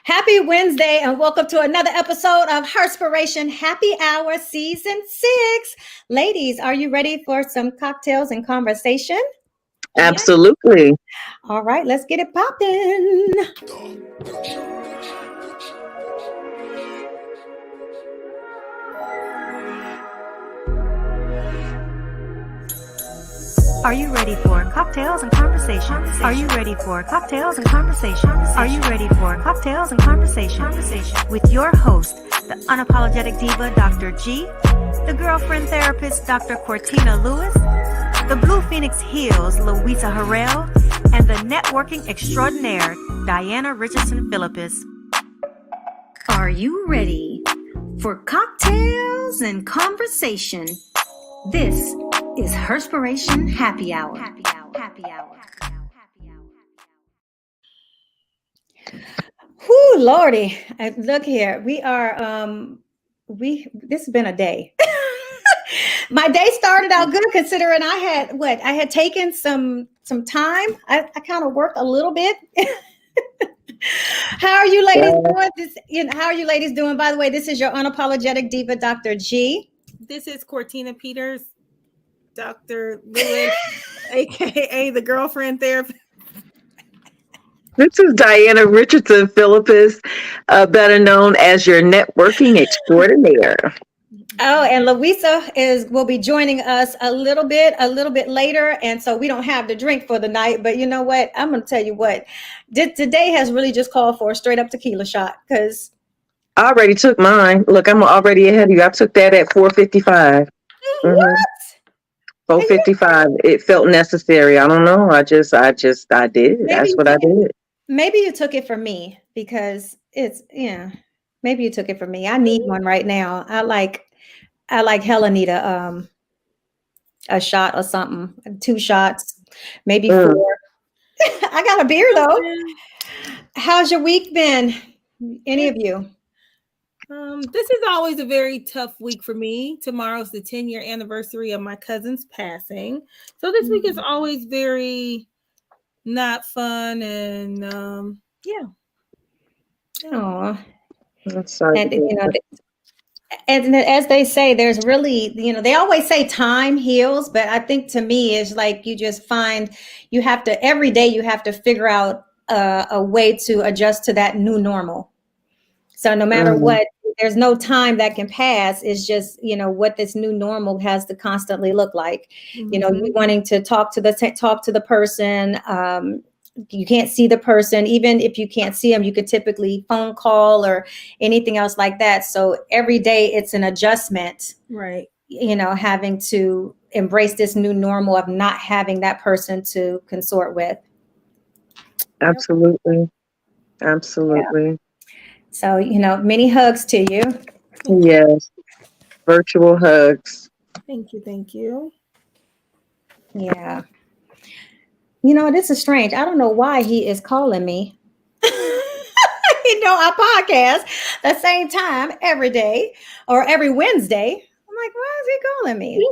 Happy Wednesday and welcome to another episode of Herspiration Happy Hour Season 6. Ladies, are you ready for some cocktails and conversation? Absolutely. All right, let's get it popping. Are you ready for cocktails and conversations? Are you ready for cocktails and conversations? Are you ready for cocktails and conversations? With your host, the unapologetic diva, Dr. G, the girlfriend therapist, Dr. Cortina Lewis, the Blue Phoenix Heels, Louisa Harrell, and the networking extraordinaire, Diana Richardson Philippus. Are you ready for cocktails and conversation? This is Herspiration Happy Hour. Happy Hour. Happy Hour. Whoo, Lordy. Look here. We are this has been a day. My day started out good considering I had taken some time. I kind of worked a little bit. How are you ladies doing? How are you ladies doing? By the way, this is your unapologetic diva, Dr. G. This is Cortina Peters, Dr. Lewis, aka the girlfriend therapist. This is Diana Richardson Philippus, better known as your networking extraordinaire. Oh, and Louisa will be joining us a little bit later, and so we don't have the drink for the night. But you know what? I'm going to tell you what. Today has really just called for a straight up tequila shot because I already took mine. Look, I'm already ahead of you. I took that at 4:55. What? 4:55. It felt necessary. I don't know. I did. That's what I did. Maybe you took it from me because maybe you took it from me. I need one right now. I like hella need a shot or something. 2 shots, maybe 4. I got a beer though. How's your week been? Any of you? This is always a very tough week for me. Tomorrow's the 10-year anniversary of my cousin's passing. So this week is always very not fun and yeah. Oh. I'm sorry. And as they say, there's really, they always say time heals, but I think to me it's like you just find every day you have to figure out a way to adjust to that new normal. So no matter what, there's no time that can pass. It's just, what this new normal has to constantly look like. You wanting to talk to the person. You can't see the person. Even if you can't see them, you could typically phone call or anything else like that. So every day it's an adjustment, right? Having to embrace this new normal of not having that person to consort with. Absolutely. Yeah. So, many hugs to you. Yes. Virtual hugs. Thank you. Yeah. This is strange. I don't know why he is calling me. I podcast the same time every day or every Wednesday. I'm like, why is he calling me?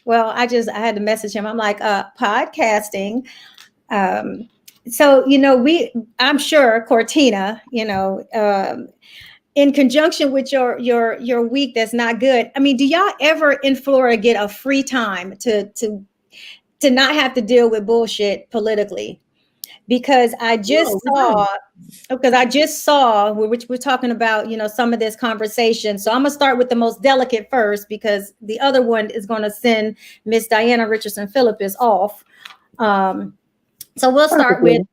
Well, I had to message him. I'm like, podcasting. So, I'm sure Cortina, in conjunction with your week that's not good. I mean, do y'all ever in Florida get a free time to not have to deal with bullshit politically? Because I just saw, which we're talking about, some of this conversation. So I'm gonna start with the most delicate first, because the other one is going to send Miss Diana Richardson Philippus off. So we'll start with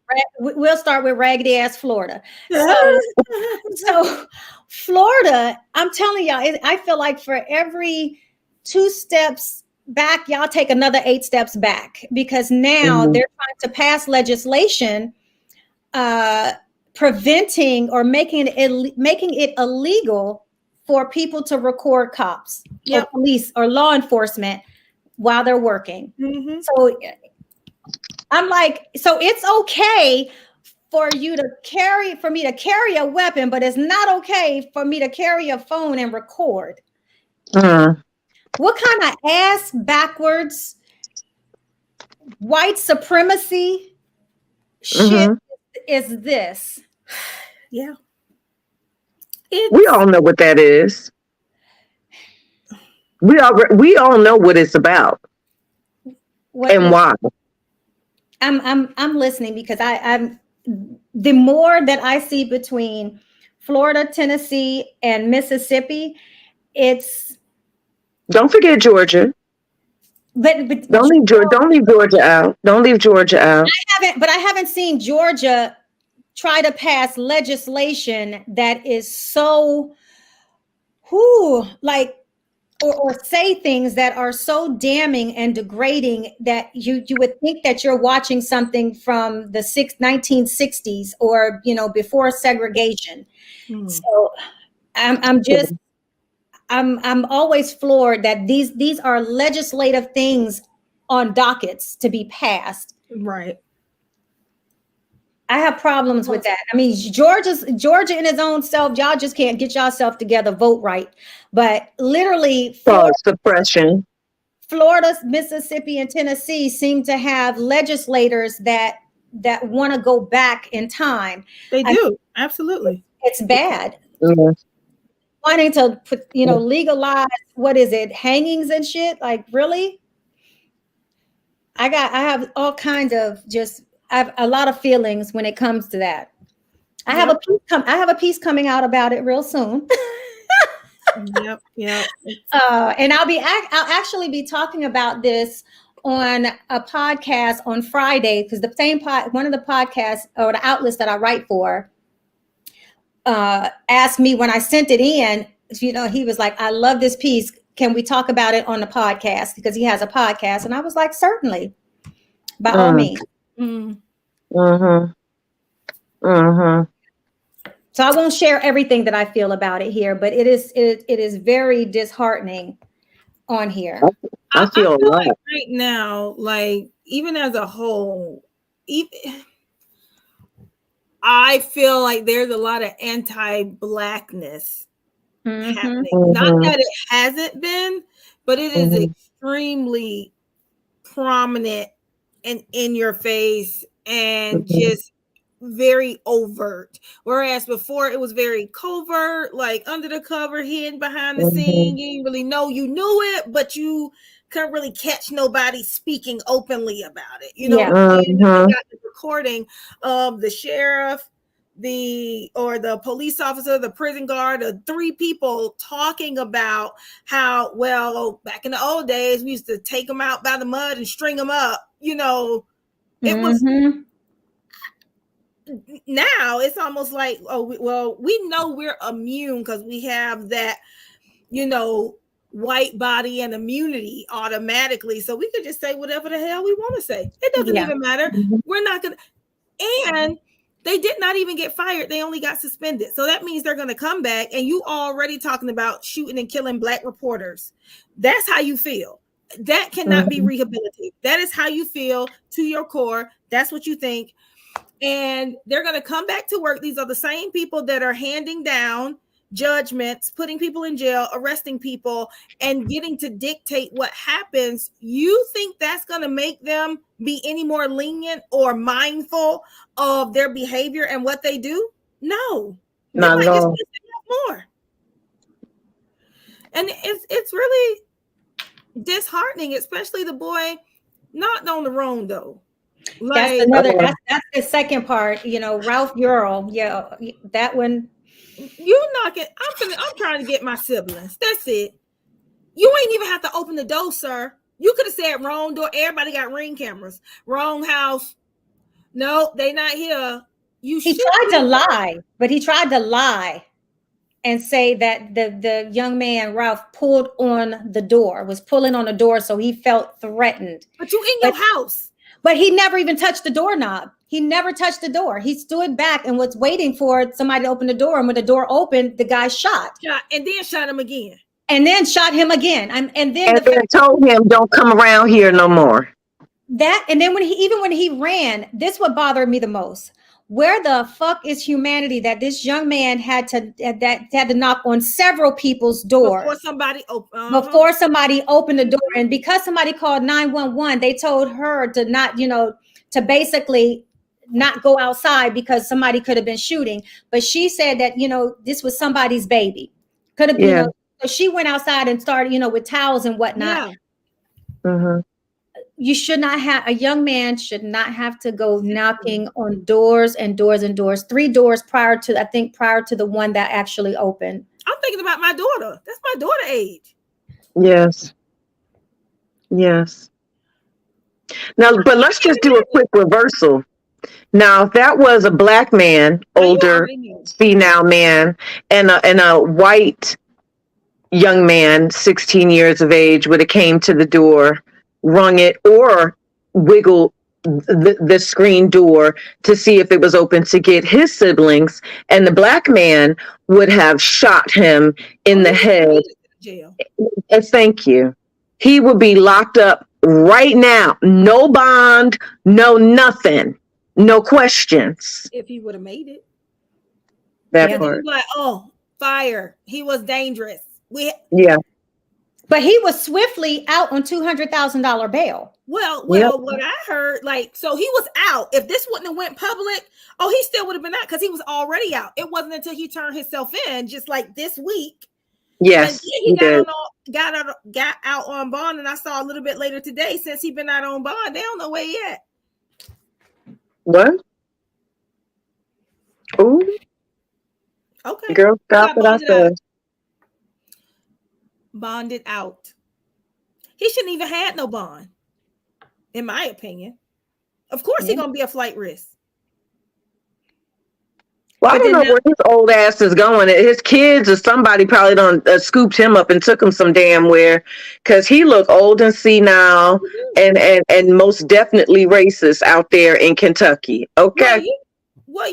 raggedy ass Florida. So Florida, I'm telling y'all, I feel like for every 2 steps back, y'all take another 8 steps back, because now they're trying to pass legislation preventing or making it illegal for people to record cops or police or law enforcement while they're working. So I'm like, so it's okay for me to carry a weapon, but it's not okay for me to carry a phone and record. What kind of ass backwards white supremacy shit is this? Yeah. We all know what that is. We all know what it's about and why. I'm listening because I'm the more that I see between Florida, Tennessee, and Mississippi, it's Don't forget Georgia. but Don't leave Georgia out. Don't leave Georgia out. I haven't seen Georgia try to pass legislation that is so like or say things that are so damning and degrading that you would think that you're watching something from the 1960s or before segregation. So I'm always floored that these are legislative things on dockets to be passed. Right. I have problems with that. I mean, Georgia in its own self, y'all just can't get yourself together, vote right. But literally, Suppression. Florida, Mississippi, and Tennessee seem to have legislators that want to go back in time. They do. Absolutely. It's bad. Mm-hmm. Wanting to put, legalize, what is it, hangings and shit? Like, really? I have all kinds of I have a lot of feelings when it comes to that. I have a piece coming out about it real soon. Yep. And I'll actually be talking about this on a podcast on Friday, because one of the podcasts or the outlets that I write for asked me when I sent it in. He was like, "I love this piece. Can we talk about it on the podcast?" Because he has a podcast, and I was like, "Certainly, by all means." Mm-hmm. So I won't share everything that I feel about it here, but it is very disheartening on here. I feel a lot like right now, like even as a whole, I feel like there's a lot of anti-Blackness happening. Not that it hasn't been, but it is extremely prominent and in your face and just very overt. Whereas before it was very covert, like under the cover, hidden behind the scene. You didn't really know you knew it, but you couldn't really catch nobody speaking openly about it. You got the recording of the sheriff, the police officer, the prison guard, the three people talking about how, well, back in the old days, we used to take them out by the mud and string them up. It was. Now it's almost like, we know we're immune because we have that, white body and immunity automatically. So we could just say whatever the hell we want to say. It doesn't even matter. We're not going to. And they did not even get fired. They only got suspended. So that means they're going to come back, and you already talking about shooting and killing Black reporters. That's how you feel. That cannot be rehabilitated. That is how you feel to your core. That's what you think. And they're going to come back to work. These are the same people that are handing down judgments, putting people in jail, arresting people, and getting to dictate what happens. You think that's going to make them be any more lenient or mindful of their behavior and what they do? No. Not at all. More. And it's really disheartening, especially the boy not on the wrong though. Like, that's the second part, Ralph Earl. Yeah, that one. You knocking. I'm trying to get my siblings. That's it. You ain't even have to open the door, sir. You could have said wrong door. Everybody got Ring cameras. Wrong house. No, they not here. He tried to lie and say that the young man, Ralph, was pulling on the door, so he felt threatened. But you in your house. But he never even touched the doorknob. He never touched the door. He stood back and was waiting for somebody to open the door. And when the door opened, the guy shot. And then shot him again. And then shot him again. And then told him, "Don't come around here no more." And then when he ran, this what bothered me the most. Where the fuck is humanity that this young man had to knock on several people's doors before somebody opened the door? And because somebody called 911, they told her to not, to basically not go outside because somebody could have been shooting. But she said that, this was somebody's baby. Could have, Yeah. so she went outside and started, with towels and whatnot. Yeah. Mm-hmm. You should not have, a young man should not have to go knocking on doors and doors and doors. 3 doors prior to the one that actually opened. I'm thinking about my daughter. That's my daughter age. Yes. Yes. Now, but let's just do a quick reversal. Now, if that was a black man, older, senile man, and a white young man, 16 years of age, would have came to the door, rung it, or wiggled the screen door to see if it was open to get his siblings, and the black man would have shot him in the head. Jail. Thank you. He would be locked up right now. No bond, no nothing, no questions. If he would have made it. That part. Like, oh, fire. He was dangerous. Yeah. But he was swiftly out on $200,000 bail. Well, what I heard, so he was out. If this wouldn't have went public, he still would have been out because he was already out. It wasn't until he turned himself in, just like this week. Yes, he got out on bond, and I saw a little bit later today. Since he's been out on bond, they don't know where he at. What? Ooh. Okay. Girl, stop what I said. Bonded out. He shouldn't even had no bond, in my opinion. Of course, he's gonna be a flight risk. Well, I don't know where his old ass is going. His kids or somebody probably done scooped him up and took him some damn where, because he looked old and senile and most definitely racist out there in Kentucky. Okay. Well,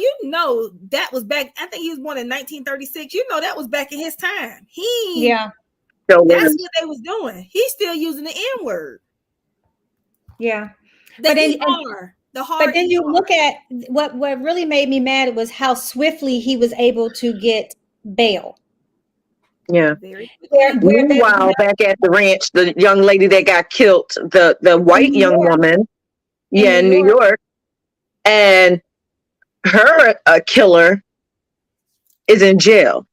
that was back. I think he was born in 1936. That was back in his time. So that's what they was doing. He's still using the N word. Yeah. But then you look at what really made me mad was how swiftly he was able to get bail. Yeah. Meanwhile, back at the ranch, the young lady that got killed, the white young woman, in New York, and her killer is in jail.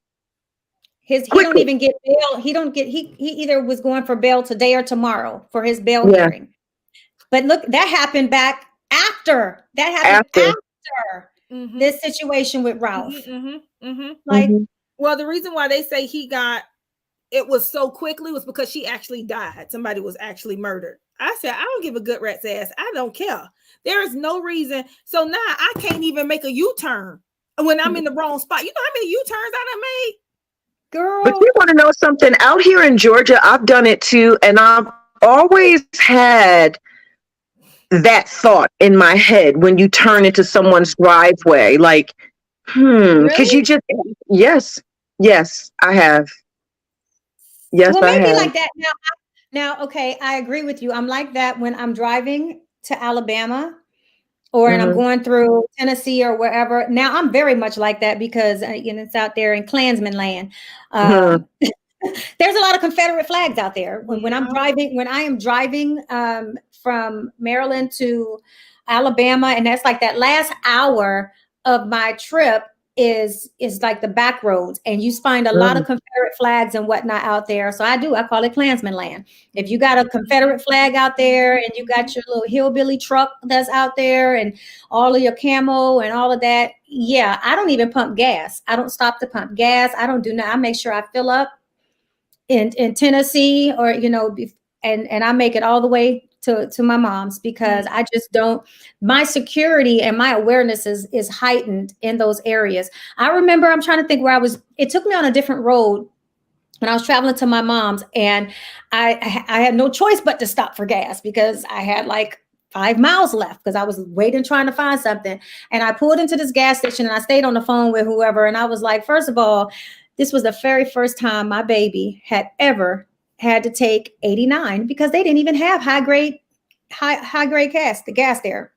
He don't even get bail. He either was going for bail today or tomorrow for his bail hearing. But look, that happened back after. This situation with Ralph. Well, the reason why they say it was so quickly was because she actually died. Somebody was actually murdered. I said, I don't give a good rat's ass. I don't care. There is no reason. So now I can't even make a U-turn when I'm in the wrong spot. You know how many U-turns I done made? Girl. But you want to know something? Out here in Georgia, I've done it too. And I've always had that thought in my head when you turn into someone's driveway. Like, because you just, yes, I have. Yes, well, maybe I have. like that. Now, okay, I agree with you. I'm like that when I'm driving to Alabama and I'm going through Tennessee or wherever. Now I'm very much like that because it's out there in Klansman land. There's a lot of Confederate flags out there. When I am driving from Maryland to Alabama, and that's like that last hour of my trip is like the back roads, and you find a lot of Confederate flags and whatnot out there. So I call it Klansman land. If you got a Confederate flag out there and you got your little hillbilly truck that's out there and all of your camo and all of that, I don't even pump gas. I don't stop to pump gas. I don't do nothing. I make sure I fill up in Tennessee or, and I make it all the way to my mom's because I just don't, my security and my awareness is heightened in those areas. I remember, I'm trying to think where it took me on a different road when I was traveling to my mom's, and I had no choice but to stop for gas because I had like 5 miles left because I was waiting, trying to find something. And I pulled into this gas station and I stayed on the phone with whoever. And I was like, first of all, this was the very first time my baby had ever had to take 89 because they didn't even have high grade gas, the gas there.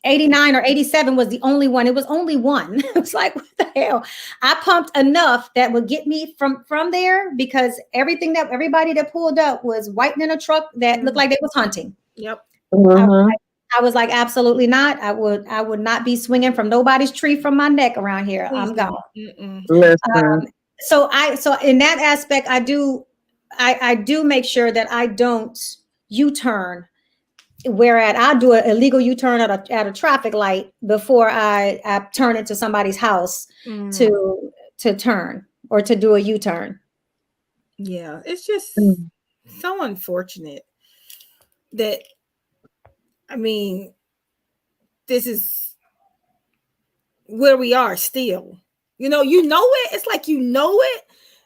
89 or 87 was the only one. It was only one. It was like, what the hell? I pumped enough that would get me from there because everybody that pulled up was white in a truck that looked like they was hunting. Yep. I I was like, absolutely not. I would not be swinging from nobody's tree from my neck around here. Please I'm gone. Listen. So in that aspect, I do make sure that I don't U-turn. Whereas I'll do an illegal U-turn at a traffic light before I turn into somebody's house to turn or to do a U-turn. Yeah, it's just so unfortunate that, I mean, this is where we are still. You know it. It's like it.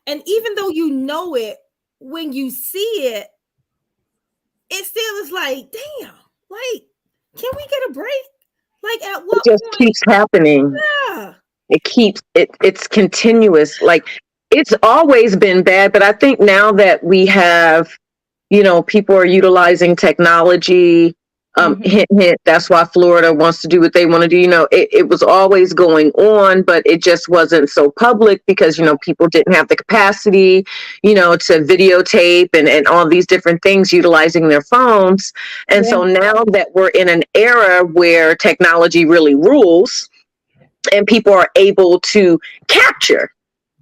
And even though you know it, when you see it, it still is like, damn, like, can we get a break? Like, at It what just point? keeps happening. Yeah. It's continuous. Like, it's always been bad, but I think now that we have, people are utilizing technology. Hint, hint. That's why Florida wants to do what they want to do. It was always going on, but it just wasn't so public because, people didn't have the capacity, to videotape and all these different things utilizing their phones. And so now that we're in an era where technology really rules and people are able to capture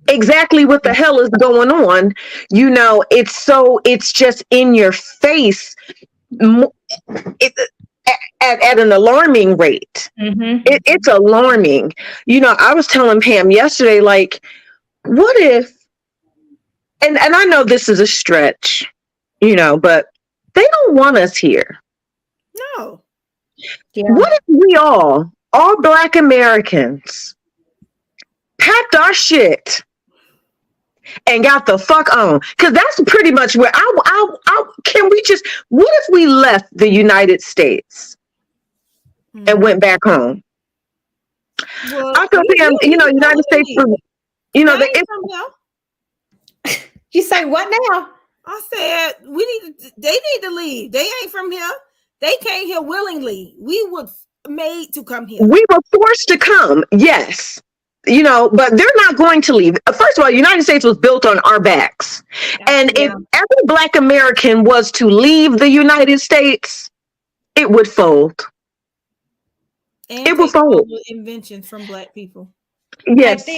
exactly what the hell is going on, it's just in your face. At an alarming rate. It's alarming. I was telling Pam yesterday, like, what if, and I know this is a stretch, but they don't want us here. No. Yeah. What if we all Black Americans, packed our shit and got the fuck on? Because that's pretty much where can we just, what if we left the United States and went back home? Well, I feel United States, you say what now? I said they need to leave. They ain't from here. They came here willingly. We were made to come here. We were forced to come, yes. But they're not going to leave. First of all, the United States was built on our backs. And if every Black American was to leave the United States, it would fold. And it would fold. Inventions from Black people. Yes.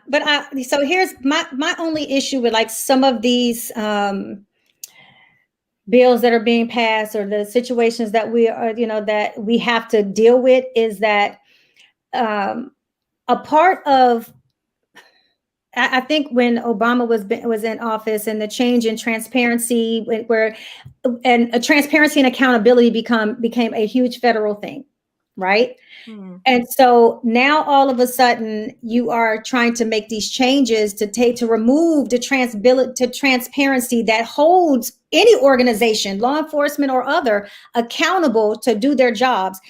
But so here's my only issue with like some of these bills that are being passed or the situations that we are, that we have to deal with is that a part of, I think when Obama was in office and the change in transparency and transparency and accountability became a huge federal thing, right? And so now all of a sudden you are trying to make these changes to remove the transparency that holds any organization, law enforcement or other, accountable to do their jobs.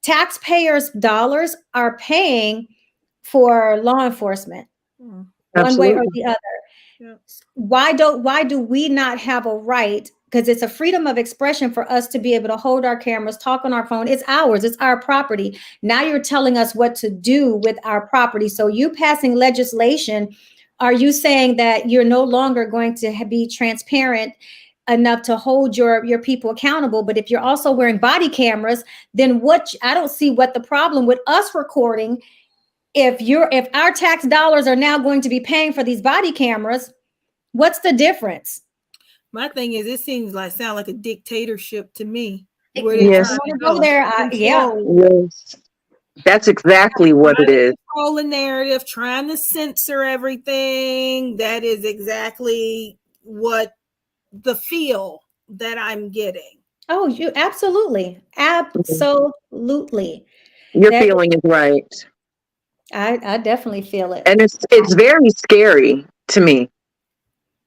Taxpayers' dollars are paying for law enforcement. Absolutely. One way or the other. Why do we not have a right? Because it's a freedom of expression for us to be able to hold our cameras, talk on our phone. It's ours. It's our property. Now you're telling us what to do with our property. So you passing legislation, are you saying that you're no longer going to be transparent enough to hold your people accountable? But if you're also wearing body cameras, then I don't see what the problem with us recording. If our tax dollars are now going to be paying for these body cameras, what's the difference? My thing is, it sound like a dictatorship to me. Yes. Yes. That's exactly what it is. Control the narrative, trying to censor everything. That is exactly what the feel that I'm getting. Oh, you absolutely. Your feeling is right. I definitely feel it. And it's very scary to me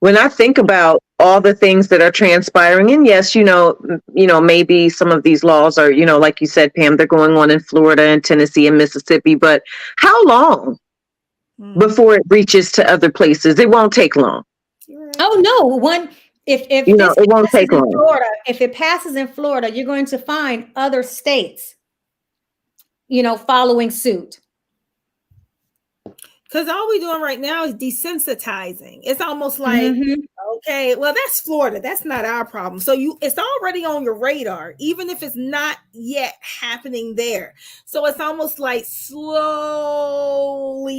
when I think about all the things that are transpiring. And yes, maybe some of these laws are, like you said, Pam, they're going on in Florida and Tennessee and Mississippi, but how long before it reaches to other places? It won't take long. Oh no, if it won't take long. Florida, if it passes in Florida, you're going to find other states, following suit. Because all we're doing right now is desensitizing. It's almost like, okay, well, that's Florida. That's not our problem. So it's already on your radar, even if it's not yet happening there. So it's almost like slowly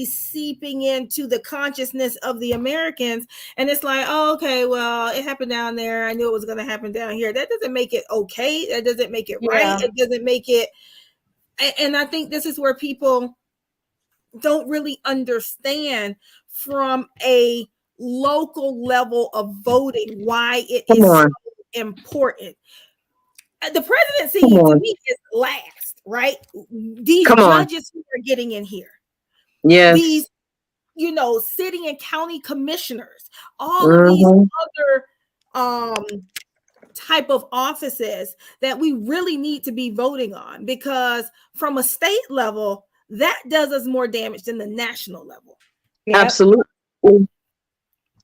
seeping into the consciousness of the Americans. And it's like, oh, okay, well, it happened down there. I knew it was going to happen down here. That doesn't make it okay. That doesn't make it right. It doesn't make it. And I think this is where people don't really understand from a local level of voting why it is so important. The presidency to me is last, right? These judges who are getting in here, these, city and county commissioners, all of these other type of offices that we really need to be voting on, because from a state level, that does us more damage than the national level. Yep.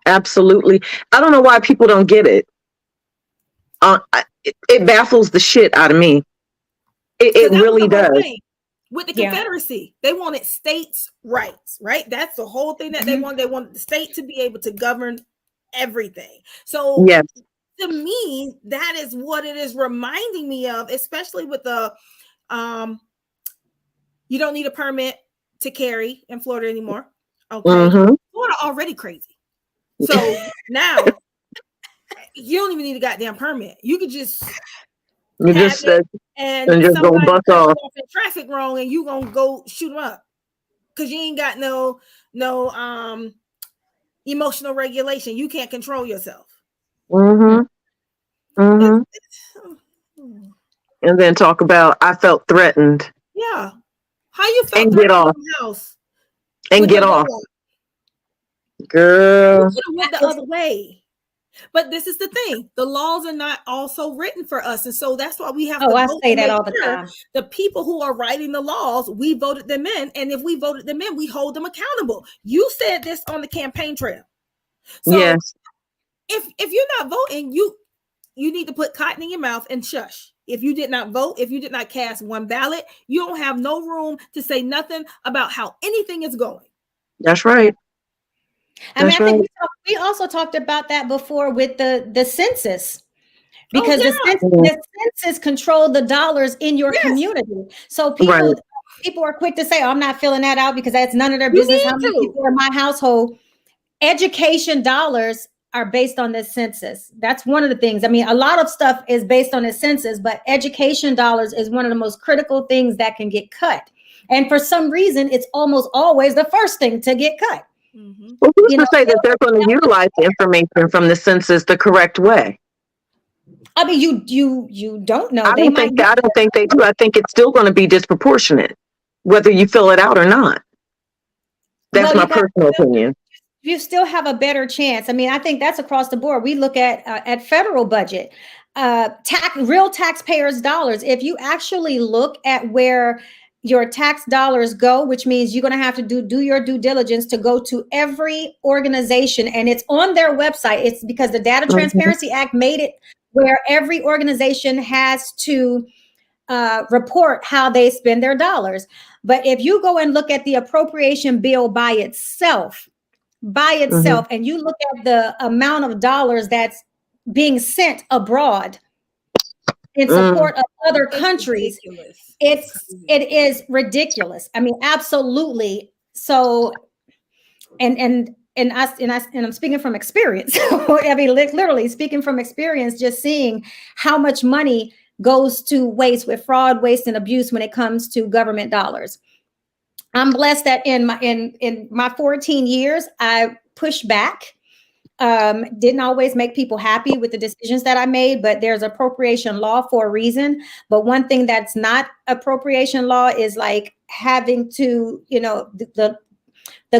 Absolutely. I don't know why people don't get it. It baffles the shit out of me. It really does. With the Confederacy, they wanted states' rights, right? That's the whole thing that they wanted. They wanted the state to be able to govern everything. So to me, that is what it is reminding me of, especially with the you don't need a permit to carry in Florida anymore. Okay. Florida already crazy. So now you don't even need a goddamn permit. You could just and just go bust off in traffic wrong, and you gonna go shoot them up because you ain't got no emotional regulation. You can't control yourself. And then talk about I felt threatened. Yeah. How you felt and get off house and get off, girl. You could have went the other way, but this is the thing: the laws are not also written for us, and so that's why we have. I say that all the time. The people who are writing the laws, we voted them in, and if we voted them in, we hold them accountable. You said this on the campaign trail, so if you're not voting, you need to put cotton in your mouth and shush. If you did not vote, if you did not cast one ballot, you don't have no room to say nothing about how anything is going. That's right. I think we also talked about that before with the census, because the census controlled the dollars in your community. So people are quick to say, "Oh, I'm not filling that out because that's none of their business." How many people are in my household? Education dollars are based on the census. That's one of the things. I mean, a lot of stuff is based on the census, but education dollars is one of the most critical things that can get cut. And for some reason, it's almost always the first thing to get cut. Well, who's to say that they're going to utilize the information from the census the correct way? I mean, you don't know. I don't think they do. I think it's still going to be disproportionate, whether you fill it out or not. That's my personal opinion. You still have a better chance. I mean, I think that's across the board. We look at federal budget, real taxpayers' dollars. If you actually look at where your tax dollars go, which means you're going to have to do your due diligence to go to every organization, and it's on their website. It's because the Data Transparency Act made it where every organization has to report how they spend their dollars. But if you go and look at the appropriation bill by itself, and you look at the amount of dollars that's being sent abroad in support of other countries, it is ridiculous. I mean, absolutely. So, and I'm speaking from experience. I mean, literally speaking from experience, just seeing how much money goes to waste with fraud, waste, and abuse when it comes to government dollars. I'm blessed that in my 14 years, I pushed back. Didn't always make people happy with the decisions that I made, but there's appropriation law for a reason. But one thing that's not appropriation law is like having to, the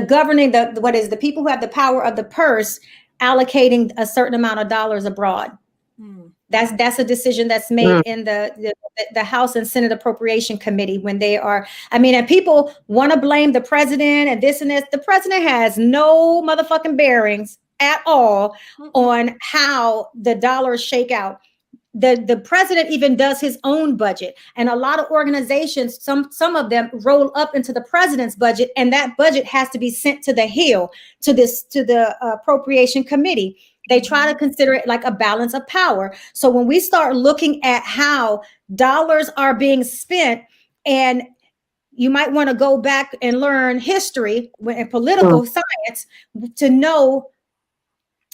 governing, the people who have the power of the purse allocating a certain amount of dollars abroad. That's a decision that's made in the House and Senate Appropriation Committee when they are, and people want to blame the president and this and this. The president has no motherfucking bearings at all on how the dollars shake out. the president even does his own budget, and a lot of organizations, some of them roll up into the president's budget, and that budget has to be sent to the Hill, to the appropriation committee. They try to consider it like a balance of power. So when we start looking at how dollars are being spent, and you might want to go back and learn history and political science to know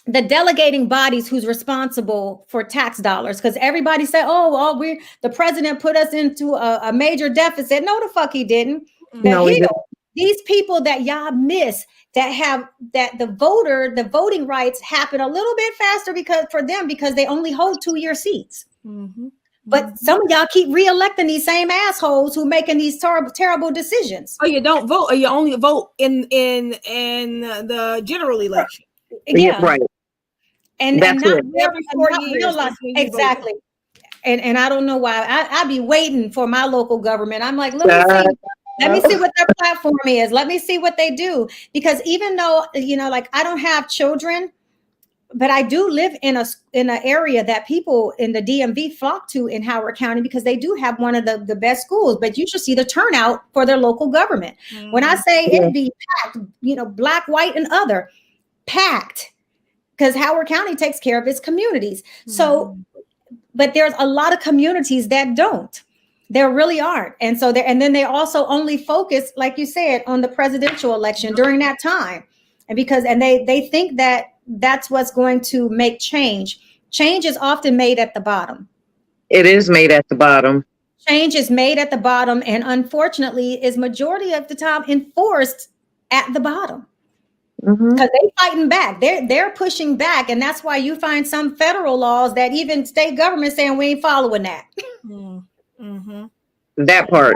the delegating bodies who's responsible for tax dollars. Because everybody said, oh, the president put us into a major deficit. No, the fuck he didn't. These people that y'all miss, that the voting rights happen a little bit faster because they only hold 2-year seats. Mm-hmm. But some of y'all keep reelecting these same assholes who making these terrible decisions. Oh, you don't vote, or you only vote in the general election. Yeah, right. And not realize exactly. And I don't know why I be waiting for my local government. I'm like, let me see what their platform is. Let me see what they do. Because even though, like, I don't have children, but I do live in an area that people in the DMV flock to in Howard County, because they do have one of the best schools. But you should see the turnout for their local government. Mm-hmm. When I say it'd be packed, black, white, and other, packed. Because Howard County takes care of its communities. So, but there's a lot of communities that don't. There really aren't. And so and then they also only focus, like you said, on the presidential election during that time. And they think that that's what's going to make change. Change is often made at the bottom. It is made at the bottom. Change is made at the bottom, and unfortunately is majority of the time enforced at the bottom. Because they're fighting back, they're pushing back, and that's why you find some federal laws that even state government saying we ain't following that. That part.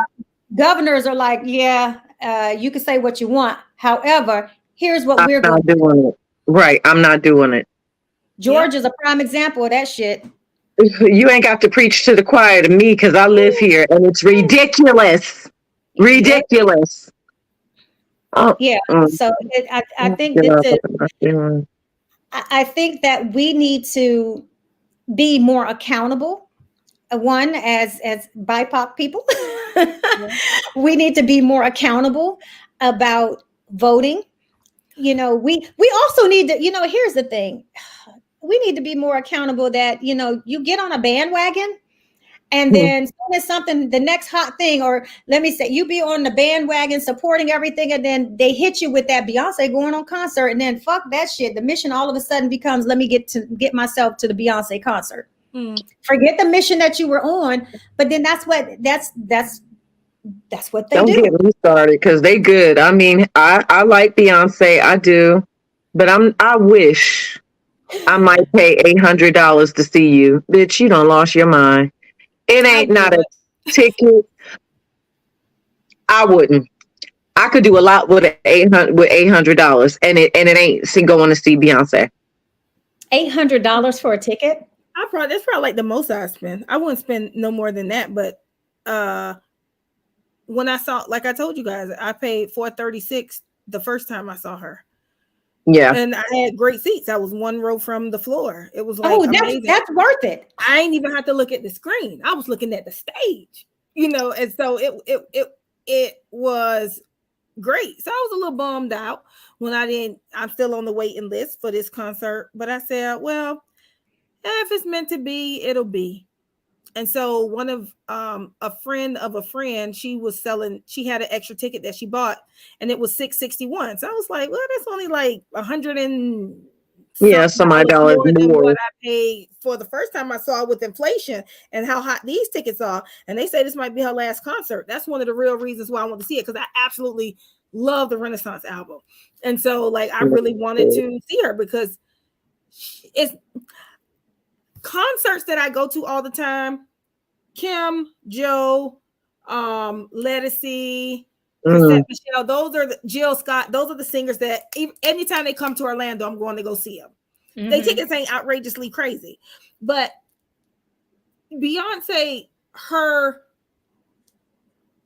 Governors are like, you can say what you want. However, here's what we're not doing it. Right, I'm not doing it. Georgia's a prime example of that shit. You ain't got to preach to the choir to me, because I live here, and it's ridiculous. Ridiculous. Oh, yeah. So I think I think that we need to be more accountable. One, as BIPOC people, we need to be more accountable about voting. We also need to, here's the thing. We need to be more accountable that, you get on a bandwagon. And then it's something, the next hot thing, or let me say, you be on the bandwagon supporting everything, and then they hit you with that Beyonce going on concert, and then fuck that shit. The mission all of a sudden becomes, let me get myself to the Beyonce concert. Forget the mission that you were on, but then that's what they do. Don't get me started, because they good. I mean, I like Beyonce, I do, but I wish I might pay $800 to see you, bitch. You done lost your mind. It ain't not a ticket. I wouldn't. I could do a lot with $800, and it ain't going to see Beyonce. $800 for a ticket? That's probably like the most I spend. I wouldn't spend no more than that. But when I saw, like I told you guys, I paid $436 the first time I saw her. Yeah. And I had great seats. I was one row from the floor. It was like, amazing. That's worth it. I ain't even have to look at the screen. I was looking at the stage, and so it was great. So I was a little bummed out when I'm still on the waiting list for this concert. But I said, well, if it's meant to be, it'll be. And so one of a friend of a friend, she had an extra ticket that she bought, and it was $661. So I was like, well, that's only like $100 some odd dollars more than what I paid for the first time I saw it, with inflation and how hot these tickets are. And they say this might be her last concert. That's one of the real reasons why I want to see it, because I absolutely love the Renaissance album. And so, like, I really wanted to see her, because it's concerts that I go to all the time. Kim, Joe, Lettucey, Michelle, those are Jill Scott. Those are the singers that anytime they come to Orlando, I'm going to go see them. They tickets ain't outrageously crazy, but Beyonce, her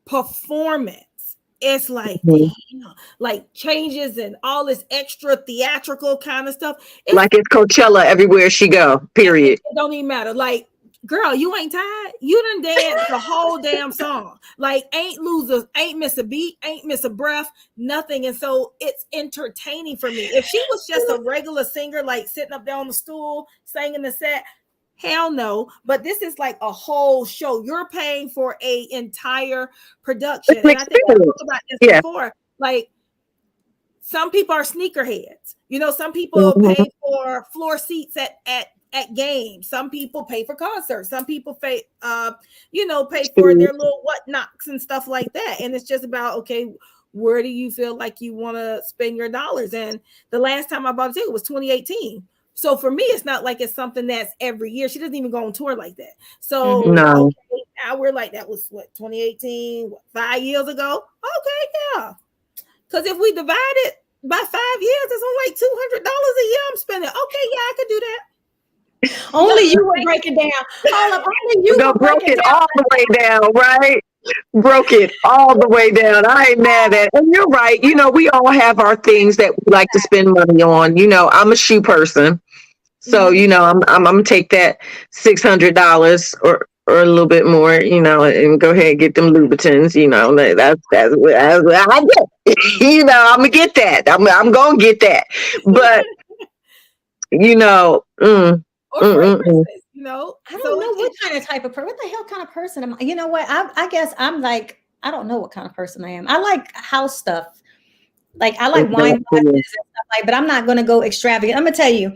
performance, it's like like changes and all this extra theatrical kind of stuff. It's Coachella everywhere she go. Period. It don't even matter. Like, girl, you ain't tired? You done danced the whole damn song. Like, ain't lose ain't miss a beat, ain't miss a breath, nothing. And so it's entertaining for me. If she was just a regular singer, like sitting up there on the stool, singing the set, hell no. But this is like a whole show. You're paying for a entire production. It's an And I think I experience. talked about this Yeah. before. Like, some people are sneakerheads. You know, some people Mhm. pay for floor seats at games. Some people pay for concerts. Some people pay pay for their little whatnots and stuff like that. And it's just about, okay, where do you feel like you want to spend your dollars? And the last time I bought a ticket was 2018. So for me, it's not like it's something that's every year. She doesn't even go on tour like that. So No. okay, now we're like, that was what, 2018, 5 years ago? Okay, yeah. Because if we divide it by 5 years, it's only like $200 a year I'm spending. Okay, yeah, I could do that. Only you would break it down. Hold up, only you would break Broke it it down. all the way down, right? Broke it all the way down. I ain't mad at it. And you're right. You know, we all have our things that we like to spend money on. You know, I'm a shoe person. So, you know, I'm gonna take that $600 or a little bit more, you know, and go ahead and get them Louboutins, you know. That's what I get. You know, I'm gonna get that. I'm gonna get that. But you know, Or fragrances, you know. I don't know what kind of type of person. What the hell kind of person am I? You know what? I guess I'm like, I don't know what kind of person I am. I like house stuff. Like I like wine glasses and stuff like, but I'm not gonna go extravagant. I'm gonna tell you,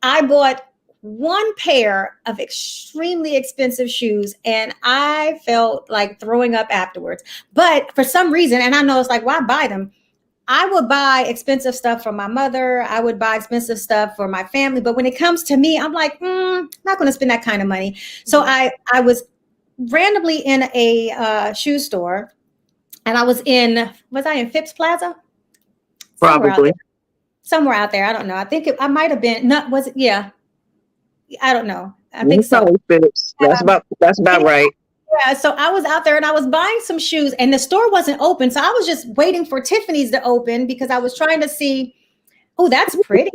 I bought one pair of extremely expensive shoes and I felt like throwing up afterwards. But for some reason, and I know it's like, why buy them? I would buy expensive stuff for my mother. I would buy expensive stuff for my family. But when it comes to me, I'm like, not going to spend that kind of money. So I was randomly in a shoe store, and was I in Phipps Plaza? probably. Somewhere out there. I don't know. I think I might have been. Not was it? Yeah. I don't know. I think so. That's about right. Yeah, so I was out there and I was buying some shoes and the store wasn't open. So I was just waiting for Tiffany's to open because I was trying to see, oh, that's pretty.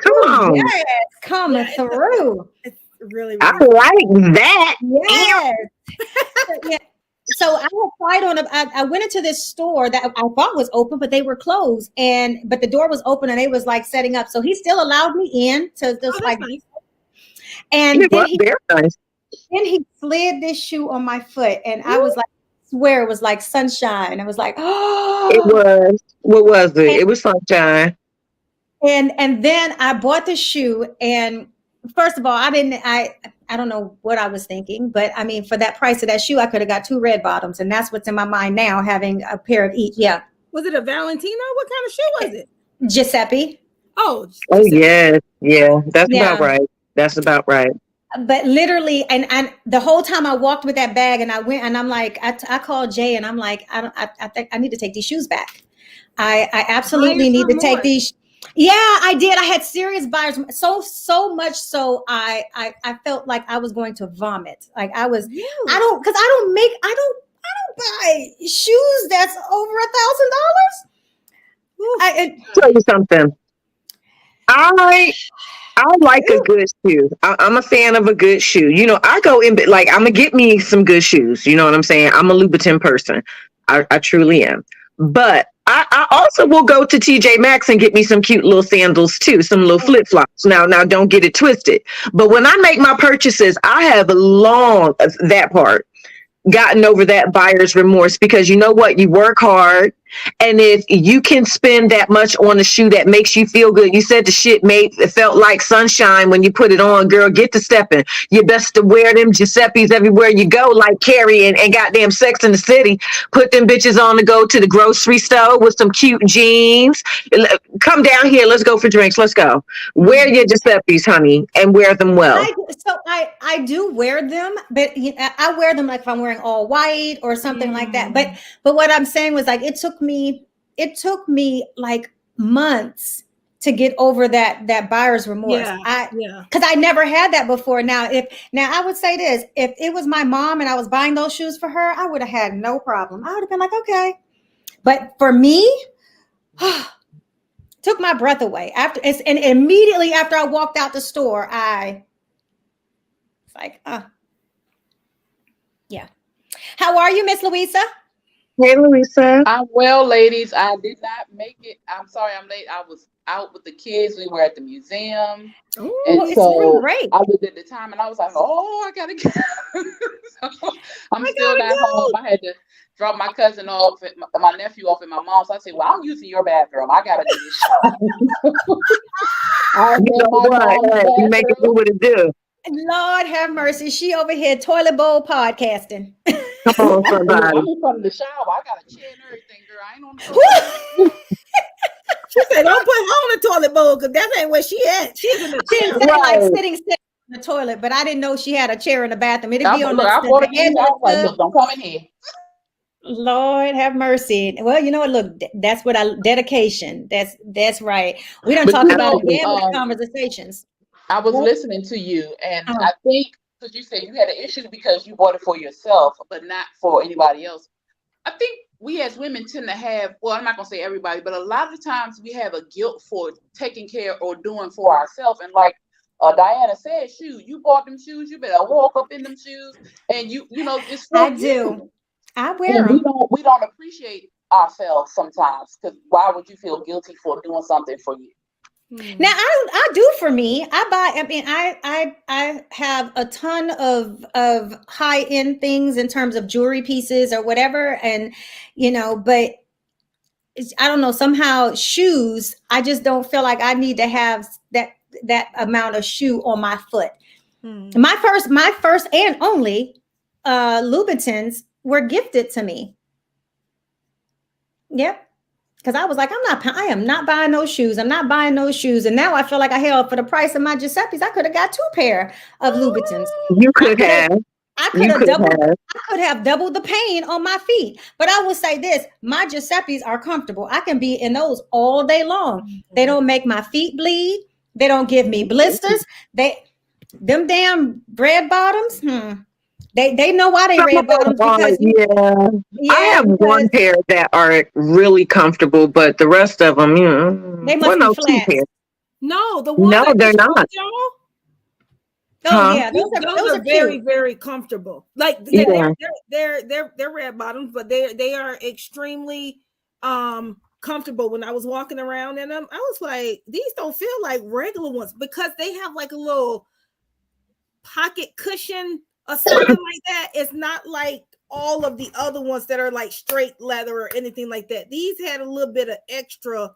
Come on. Yes, coming through. It's really, really I like that. Yes. Yeah. So I applied on I went into this store that I thought was open, but they were closed. But the door was open and they was like setting up. So he still allowed me in to just like nice. And then very nice. Then he slid this shoe on my foot, and I was like, I swear it was like sunshine. I was like, oh, it was. What was it? It was sunshine. And then I bought the shoe, and first of all, I don't know what I was thinking, but I mean, for that price of that shoe, I could have got 2 red bottoms, and that's what's in my mind now, having a pair of each. Yeah. Was it a Valentino? What kind of shoe was it? Giuseppe. Oh, yeah. That's about right. That's about right. But literally, and the whole time I walked with that bag, and I went, and I'm like, I called Jay, and I'm like, I think I need to take these shoes back. I absolutely need to take these. Yeah, I did. I had serious buyers, so much so I felt like I was going to vomit. Like I was. Really? I don't buy shoes that's over $1,000. I tell you something. I like a good shoe. I'm a fan of a good shoe. You know, I go in, like, I'm going to get me some good shoes. You know what I'm saying? I'm a Louboutin person. I truly am. But I also will go to TJ Maxx and get me some cute little sandals too, some little flip flops. Now don't get it twisted. But when I make my purchases, I have that part gotten over that buyer's remorse, because you know what? You work hard. And if you can spend that much on a shoe that makes you feel good, you said the shit it felt like sunshine when you put it on, girl, get to stepping. You best to wear them Giuseppe's everywhere you go, like Carrie and goddamn Sex in the City. Put them bitches on to go to the grocery store with some cute jeans. Come down here, let's go for drinks, let's go. Wear your Giuseppe's, honey, and wear them well. I do wear them, but I wear them like if I'm wearing all white or something like that. But what I'm saying was, like, it took me like months to get over that buyer's remorse. Because I never had that before. Now I would say this: if it was my mom and I was buying those shoes for her, I would have had no problem. I would have been like, okay. But for me, took my breath away and immediately after I walked out the store, I was like, How are you, Miss Louisa? Hey, Louisa. I'm well, ladies. I did not make it. I'm sorry I'm late. I was out with the kids. We were at the museum. And Oh, it's been so great. I looked at the time and I was like, oh, I gotta go. So I'm I still not home. gotta I had to drop my cousin off, my nephew off at my mom's. So I said, well, I'm using your bathroom. I gotta do this. I You in know my what? mom's Hey, you make it do bathroom. what it do. Lord have mercy. She over here toilet bowl podcasting. Come on, Look, I'm somebody. in front of the shower. I got a chair and everything, girl. I ain't on the toilet. She said, "Don't put her on the toilet bowl because that ain't where she at. She's in the She didn't chair." say like Right. sitting in the toilet, but I didn't know she had a chair in the bathroom. It'd be on Look, I brought the it to edge you. I of was like, the look, tub. don't come in here. Lord have mercy. Well, you know what? Look, that's what I dedication. That's right. We don't But talk about a gamut of um, conversations. I was What? listening to you, and Oh, I think because you said you had an issue because you bought it for yourself, but not for anybody else. I think we as women tend to have, well, I'm not gonna say everybody, but a lot of times we have a guilt for taking care or doing for ourselves. And like Diana said, shoes, you bought them shoes, you better walk up in them shoes, and it's for I do. you. I wear And them. we don't appreciate ourselves sometimes because why would you feel guilty for doing something for you? Now I do for me. I buy. I mean, I have a ton of high end things in terms of jewelry pieces or whatever, and but I don't know. Somehow shoes. I just don't feel like I need to have that amount of shoe on my foot. My first and only Louboutins were gifted to me. Yep. Because I was like, I am not buying no shoes. I'm not buying no shoes. And now I feel like hell for the price of my Giuseppe's. I could have got two pair of Louboutins. You I could could have, have. I could You have could doubled, have. I could have doubled the pain on my feet. But I will say this: my Giuseppe's are comfortable. I can be in those all day long. They don't make my feet bleed. They don't give me blisters. Them damn red bottoms. They know why they Some of red them bottoms are, because yeah. I yeah, have because one pair that are really comfortable, but the rest of them, they well, must be no, two flats. pairs. No, the ones No, I they're just not. showed y'all, Oh Huh? yeah, those those are are very, cute. very comfortable. Like Yeah. they're red bottoms, but they are extremely comfortable. When I was walking around in them, I was like, these don't feel like regular ones because they have like a little pocket cushion or something like that. It's not like all of the other ones that are like straight leather or anything like that. These had a little bit of extra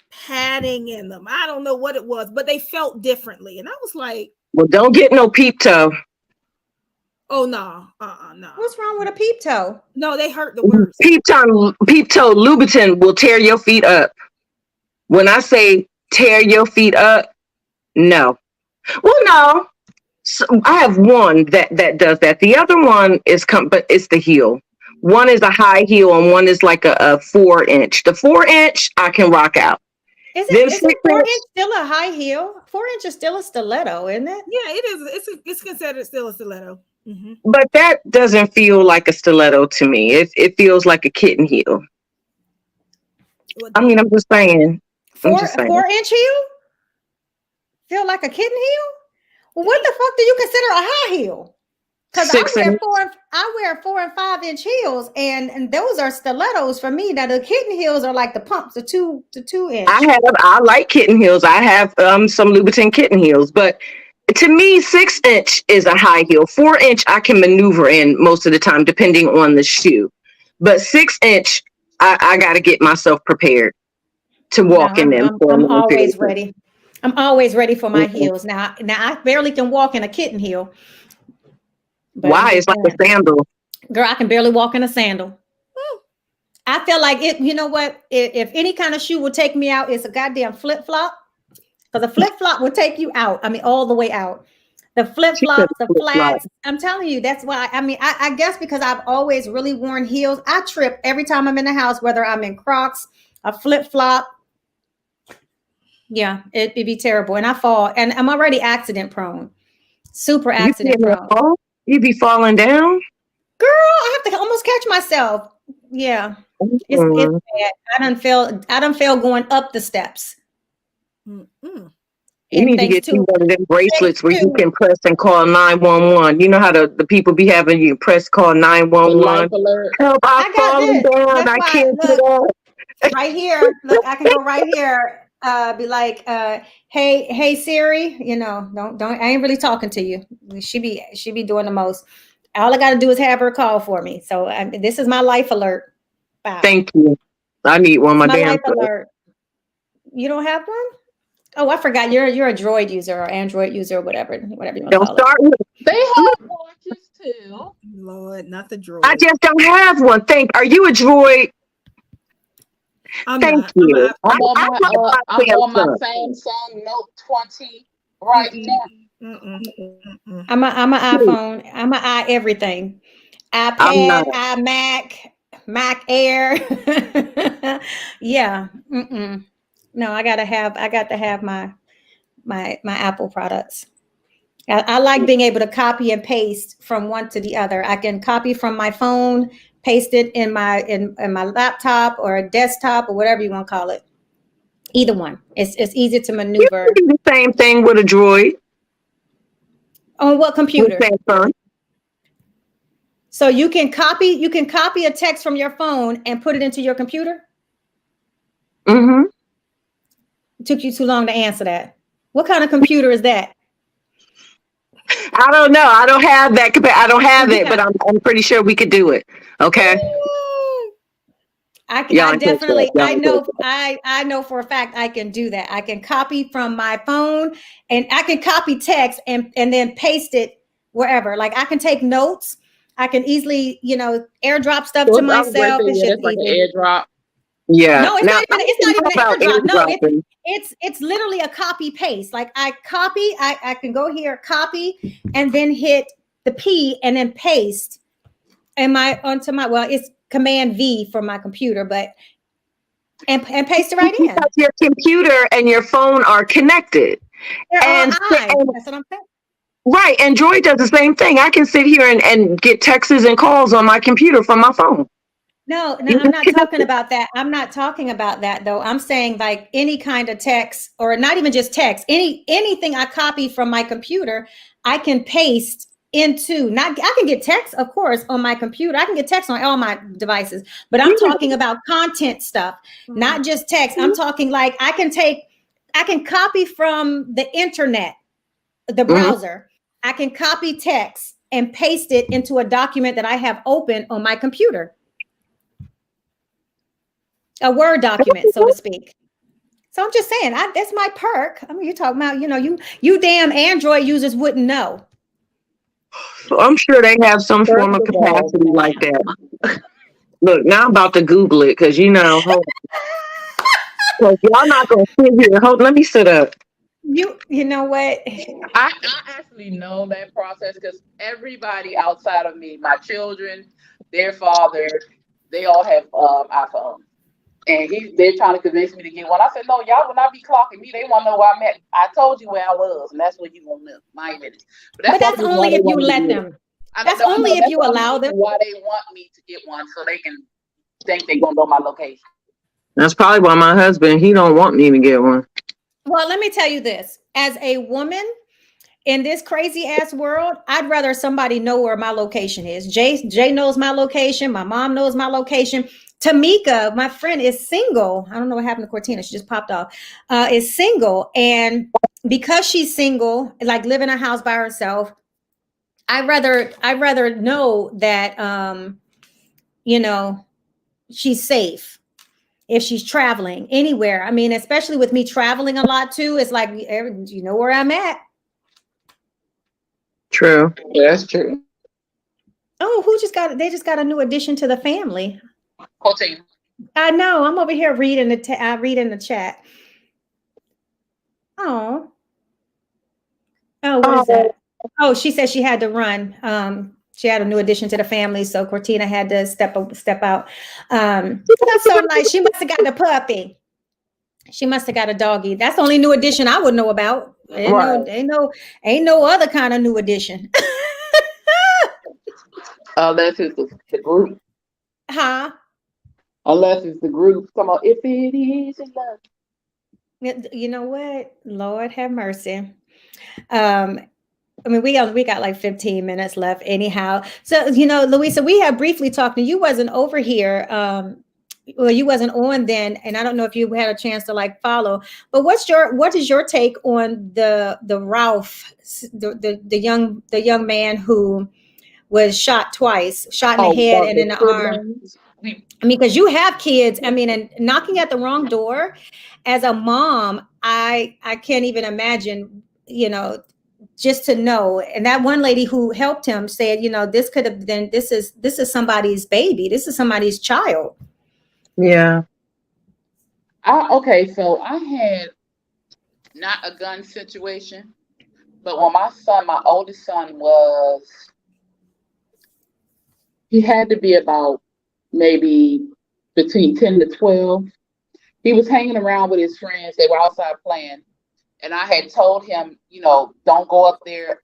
padding in them. I don't know what it was, but they felt differently. And I was like, Well, don't get no peep toe. oh no, no. What's wrong with a peep toe? No, they hurt the worst. Peep toe Louboutin will tear your feet up. When I say tear your feet up, no. Well, no. So I have one that does that. The other one is but it's the heel. One is a high heel and one is like a 4-inch. The 4-inch I can rock out. Then Isn't 4 inch 6-inch, still a high heel? 4 inch is still a stiletto, isn't it? Yeah, it is. It's considered still a stiletto. Mm-hmm. but that doesn't feel like a stiletto to me. It feels like a kitten heel. I mean, I'm just saying. I'm just saying. 4 inch heel? Feel like a kitten heel? Well, what the fuck do you consider a high heel? Because I 6-inch. wear 4 and 5 inch heels, and those are stilettos for me. Now the kitten heels are like the pumps, the 2 inch. I like kitten heels. I have some Louboutin kitten heels, but to me, 6-inch is a high heel. 4-inch I can maneuver in most of the time, depending on the shoe. But 6-inch, I got to get myself prepared to walk in them. I'm always ready. I'm always ready for my heels. Now I barely can walk in a kitten heel. Why? It's like a sandal. Girl, I can barely walk in a sandal. I feel like it. You know what? If any kind of shoe will take me out, it's a goddamn flip flop. Because a flip flop will take you out. I mean, all the way out. The flip flops, the flats. I'm telling you, that's why. I mean, I guess because I've always really worn heels. I trip every time I'm in the house, whether I'm in Crocs, a flip flop. Yeah, it'd be terrible. And I fall, and I'm already accident prone. Super accident prone. You be falling down? Girl, I have to almost catch myself. Yeah. It's bad. I done fell going up the steps. Mm-mm. You And need to thanks get you to one of them thanks bracelets where you to can press and call 911. You know how the people be having you press call The life 911. alert. Help! I've I got fallen this. down. That's I why can't get look up. right here. Look, I can go right here. Be like, hey Siri, don't I ain't really talking to you. She be doing the most. All I gotta do is have her call for me. So this is my life alert. Wow. Thank you. I need one It's my my damn life self. alert. You don't have one? Oh, I forgot. You're a Droid user or Android user or whatever you want to Don't call it. start with. They have watches too. Lord, not the I droid. just don't have one. Are you a droid? I'm Thank not. I'm you. an I iPhone. like my I'm on my Samsung. Samsung Note 20 right Mm-mm, now. mm-mm, mm-mm. I'm an iPhone. I'm an I everything. I'm not. iPad, iMac, Mac Air. Yeah. Mm-mm. No, I got to have my Apple products. I like being able to copy and paste from one to the other. I can copy from my phone, paste it in my laptop or a desktop or whatever you want to call it. Either one. It's easy to You can maneuver. do the same thing with a droid On what with computer? Samsung. So you can copy a text from your phone and put it into your computer? Mm-hmm. It took you too long to answer that. What kind of computer is that? I don't know. I don't have that. I don't have it, but Yeah. I'm pretty sure we could do it. Okay. Y'all I ain't catch that. definitely Y'all ain't catch that. I know for a fact I can do that. I can copy from my phone and I can copy text and then paste it wherever. Like I can take notes. I can easily, airdrop stuff So to I was going to myself. say, It's yeah, just that's like an easy. airdrop. Yeah. No, Now I it's don't not know even about an airdrop. No, airdropping. it's literally a copy paste. Like I copy, I can go here, copy, and then hit the P and then paste. It's Command V for my computer, but and paste it right in. Because your computer and your phone are connected. They're all And, I. and That's what I'm saying. right, Android does the same thing. I can sit here and get texts and calls on my computer from my phone. No, You I'm just not talking connected. about that. I'm not talking about that though. I'm saying like any kind of text, or not even just text, anything I copy from my computer, I can paste into. Not I can get text, of course, on my computer. I can get text on all my devices, but I'm talking about content stuff, not just text. I'm talking like I can copy from the internet, the Mhm. browser. I can copy text and paste it into a document that I have open on my computer. A Word document, so to speak. So I'm just saying, that's my perk. I mean, you're talking about, you damn Android users wouldn't know. So I'm sure they have some First form of of all, capacity like ma'am, that. Look, now I'm about to Google it because y'all not gonna sit here. Hold, let me sit up. You know what? I actually know that process because everybody outside of me, my children, their father, they all have iPhones. And they're trying to convince me to get one. I said, no, y'all will not be clocking me. They want to know where I'm at. I told you where I was, and that's where you gonna live. My minutes. But But that's the that's only reason why only they if you want me to let get it. them. I That's know, I only know. if That's you the only allow them. reason why they want me to get one, so they can think they're gonna know my location. That's probably why my husband, he don't want me to get one. Well, let me tell you this. As a woman in this crazy ass world, I'd rather somebody know where my location is. Jay knows my location. My mom knows my location. Tamika, my friend, is single. I don't know what happened to Cortina. She just popped off. Is single, and because she's single, like live in a house by herself, I rather know that you know she's safe if she's traveling anywhere. I mean, especially with me traveling a lot too. It's like you know where I'm at. True. Yeah, that's true. Oh, who just got? They just got a new addition to the family. Continue. I know. I'm over here reading I read in the chat. Oh, what is Oh, that? Oh, she said she had to run. She had a new addition to the family, so Cortina had to step out. That's so nice. She must have got the puppy. She must have got a doggy. That's the only new addition I would know about. right. Ain't no other kind of new addition. Unless it's the group. Huh? Unless it's the group. Come on, if it is in love. You know what? Lord have mercy. Um, I mean, we got like 15 minutes left anyhow. So, Louisa, we have briefly talked, and you wasn't over here. Well, you wasn't on then, and I don't know if you had a chance to like follow. But what is your take on the Ralph, the young man who was shot twice, shot in the Oh, head about and the in the arm? siblings. I mean, because you have kids. I mean, and knocking at the wrong door. As a mom, I can't even imagine. Just to know. And that one lady who helped him said, this could have been. This is somebody's baby. This is somebody's child. Yeah. Okay, so I had not a gun situation, but when my oldest son he had to be about maybe between 10 to 12. He was hanging around with his friends. They were outside playing. And I had told him, don't go up there,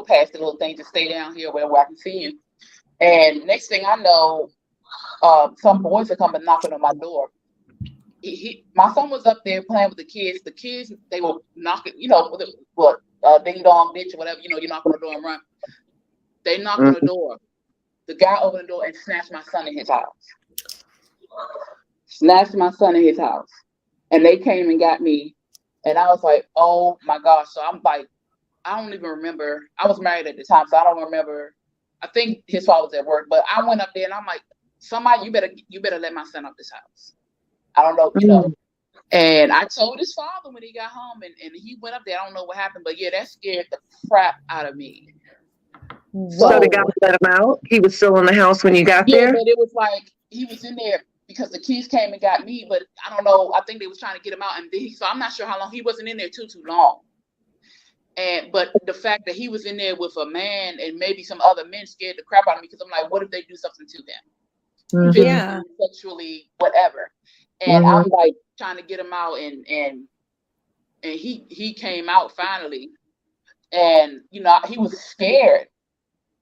past the little thing, to stay down here where I can see you. And next thing I know, some boys are coming knocking on my door. My son was up there playing with the kids. The kids, they were knocking, ding dong, bitch, or whatever, you knock on the door and run. They knocked on the door. The guy opened the door and snatched my son in his house. And they came and got me. And I was like, oh my gosh. So I'm like, I don't even remember. I was married at the time, so I don't remember. I think his father was at work, but I went up there and I'm like, somebody, you better let my son out this house. I don't know, And I told his father when he got home, and he went up there. I don't know what happened, but yeah, that scared the crap out of me. So the guy let him out? He was still in the house when you got there? Yeah, but it was like he was in there because the kids came and got me, but I don't know. I think they was trying to get him out, and so I'm not sure how long. He wasn't in there too long. But the fact that he was in there with a man and maybe some other men scared the crap out of me, because I'm like, what if they do something to them? Mm-hmm. Yeah. Sexually, whatever. And I'm like trying to get him out, and he came out finally, and he was scared.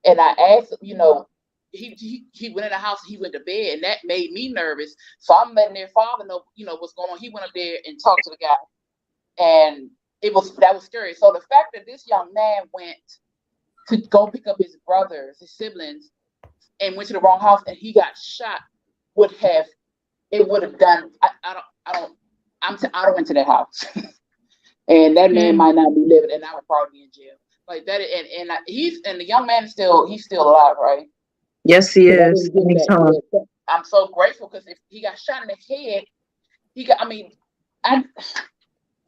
And I asked him, he went in the house, he went to bed, and that made me nervous. So I'm letting their father know, what's going on. He went up there and talked to the guy, and that was scary. So the fact that this young man went to go pick up his brothers, his siblings, and went to the wrong house, and he got shot, would have done. I don't went to that house, and that man might not be living, and I would probably be in jail. Like that, and the young man he's still alive, right? Yes, he is. I'm so grateful, because if he got shot in the head,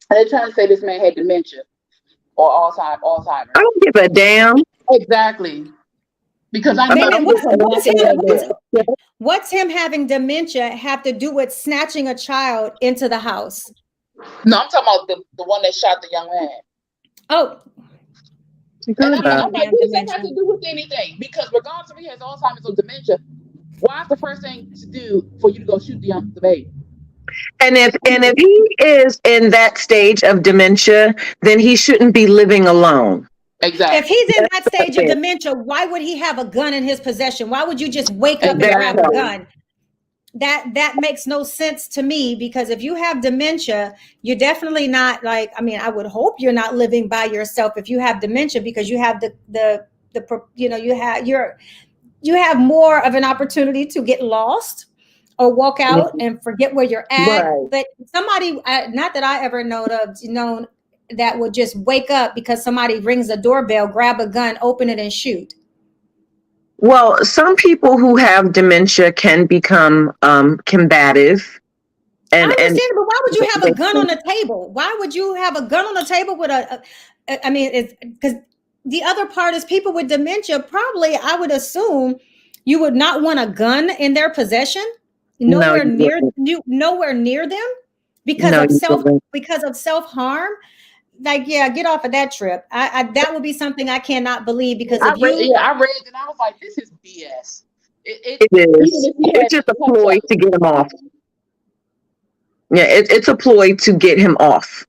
they're trying to say this man had dementia or Alzheimer's. I don't give a damn. Exactly, because I know what's him having dementia have to do with snatching a child into the house? No, I'm talking about the one that shot the young man. Oh. And I'm like, what does that have to do with anything? Because regardless if he has Alzheimer's or dementia, why is the first thing to do for you to go shoot the baby? And if he is in that stage of dementia, then he shouldn't be living alone. Exactly. If he's in that stage of dementia, why would he have a gun in his possession? Why would you just wake up and grab a gun? That makes no sense to me, because if you have dementia, you're definitely not I would hope you're not living by yourself if you have dementia, because you have you have more of an opportunity to get lost or walk out and forget where you're at. Right. But somebody, not that I ever known that would just wake up because somebody rings a doorbell, grab a gun, open it, and shoot. Well, some people who have dementia can become combative. I understand, but why would you have a gun on the table? Why would you have a gun on the table with it's because the other part is people with dementia, probably, I would assume, you would not want a gun in their possession, nowhere near them, because of self-harm. Like, yeah, get off of that trip. That would be something I cannot believe, because I read and I was like, this is BS. It is. It's just a ploy to get him off. Yeah, it's a ploy to get him off,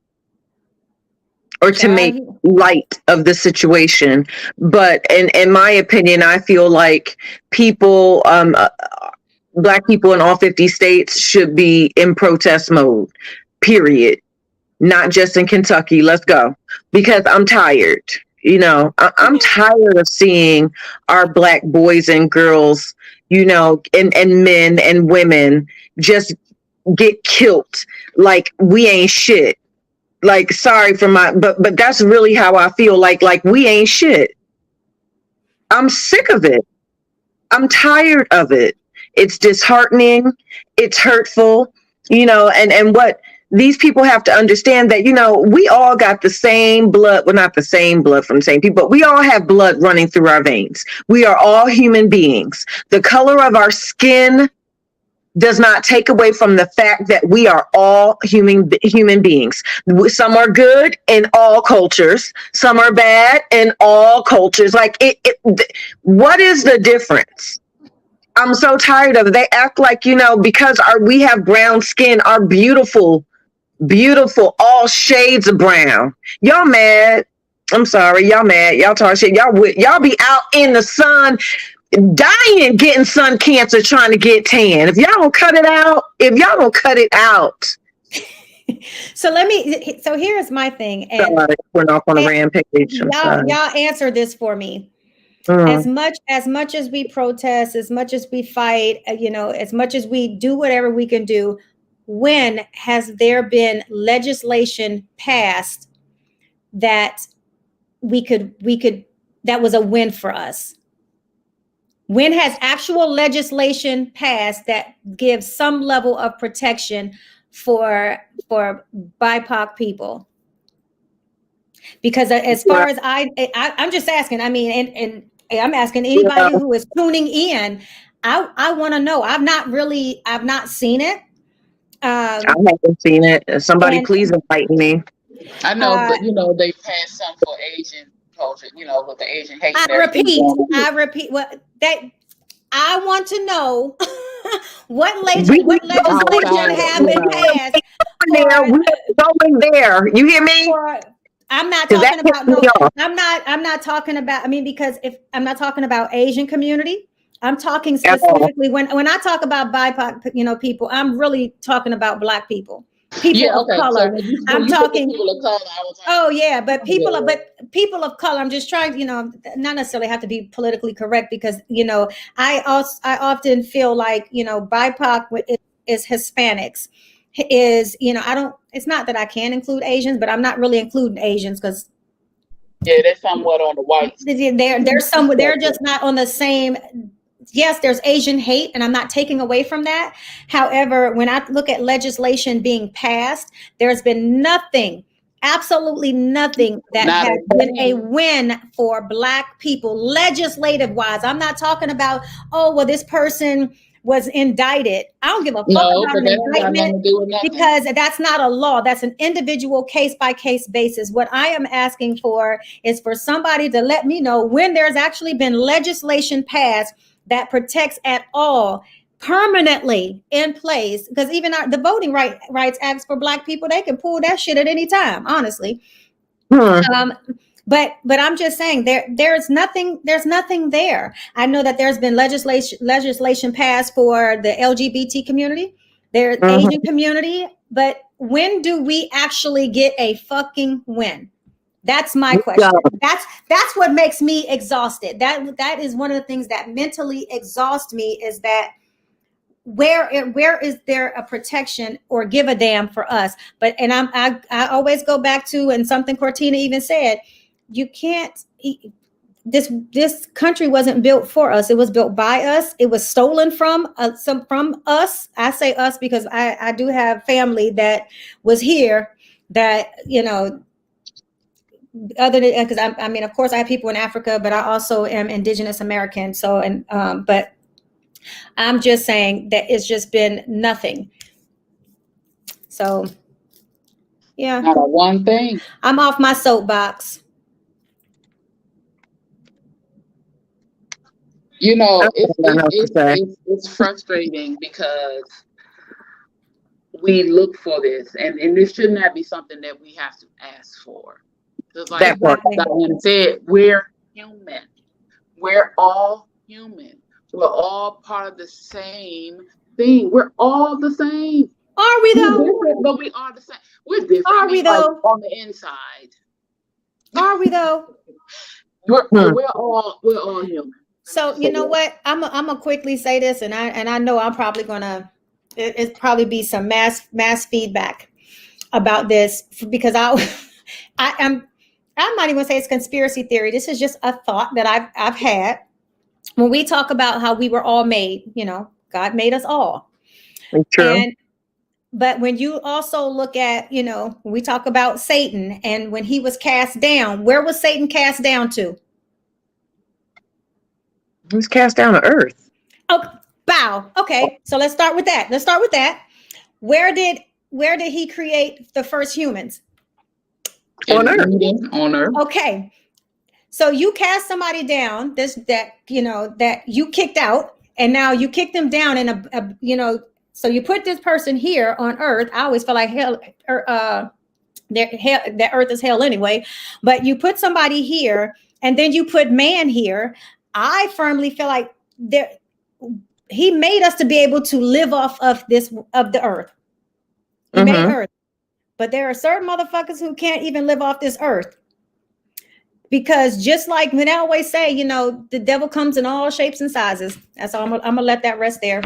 or to make light of the situation. But in my opinion, I feel like people, Black people in all 50 states should be in protest mode, period. not just in Kentucky. Let's go. Because I'm tired. I'm tired of seeing our Black boys and girls, and men and women just get killed like we ain't shit. Like, sorry for but that's really how I feel. Like we ain't shit. I'm sick of it. I'm tired of it. It's disheartening. It's hurtful, and what these people have to understand that, we all got the same blood. Well, not the same blood from the same people, but we all have blood running through our veins. We are all human beings. The color of our skin does not take away from the fact that we are all human beings. Some are good in all cultures. Some are bad in all cultures. Like, what is the difference? I'm so tired of it. They act like, because we have brown skin, our beautiful, all shades of brown. Y'all mad. I'm sorry. Y'all mad. Y'all talk shit. Y'all be out in the sun dying, getting sun cancer, trying to get tan. If y'all don't cut it out. So here's my thing. And went off on a rampage. Y'all answer this for me. As much as we protest, as much as we fight, as much as we do whatever we can do, when has there been legislation passed that we could that was a win for us? When has actual legislation passed that gives some level of protection for BIPOC people? Because as far as I'm just asking, I mean, and I'm asking anybody who is tuning in, I want to know. I've not seen it. I haven't seen it. Somebody please invite me. I know, but they passed some for Asian culture, with the Asian hate. I repeat what that I want to know what legislation have been passed. We're going there. You hear me? I'm not talking about I'm not talking about, I mean, because if I'm not talking about Asian community, I'm talking specifically when I talk about BIPOC, people, I'm really talking about Black people. People of color. So I'm talking people of color. Oh yeah, but people of color. I'm just trying, not necessarily have to be politically correct because I often feel like BIPOC is Hispanics. It's not that I can include Asians, but I'm not really including Asians because they're somewhat on the white. They're just not on the same. Yes, there's Asian hate, and I'm not taking away from that. However, when I look at legislation being passed, there's been absolutely nothing that has been a win for Black people, legislative wise. I'm not talking about, this person was indicted. I don't give a fuck about an indictment because that's not a law. That's an individual case-by-case basis. What I am asking for is for somebody to let me know when there's actually been legislation passed that protects at all permanently in place, because even the Voting Rights Act for Black people, they can pull that shit at any time, honestly. But I'm just saying there's nothing there. I know that there's been legislation passed for the LGBT community, there's Asian community, but when do we actually get a fucking win? That's my question. That's what makes me exhausted. That is one of the things that mentally exhausts me, is that where is there a protection or give a damn for us? But I always go back to, and something Cortina even said, you can't. This country wasn't built for us. It was built by us. It was stolen from us. I say us because I do have family that was here that other than, because I mean, of course, I have people in Africa, but I also am Indigenous American. So, but I'm just saying that it's just been nothing. So, yeah. Not a one thing. I'm off my soapbox. It's frustrating because we look for this, and this should not be something that we have to ask for. Just like Diana said, we're human. We're all human. We're all part of the same thing. We're all the same. Are we though? But we are the same. We're different. Are we though? On the inside. Are we though? We're all human. So you know what? I'm gonna quickly say this, and I know I'm probably gonna it probably be some mass feedback about this because I'm not even gonna say it's conspiracy theory. This is just a thought that I've had when we talk about how we were all made. God made us all. True. But when you also look at, when we talk about Satan and when he was cast down, where was Satan cast down to? He was cast down to earth. Oh, bow. Okay, so let's start with that. Where did he create the first humans? On earth. On earth. Okay, so you cast somebody down that you kicked out, and now you kick them down in a. So you put this person here on earth. I always feel like hell, that earth is hell anyway. But you put somebody here, and then you put man here. I firmly feel like he made us to be able to live off of the earth. He made earth, but there are certain motherfuckers who can't even live off this earth. Because just like when I always say, the devil comes in all shapes and sizes. That's all. I'm gonna let that rest there.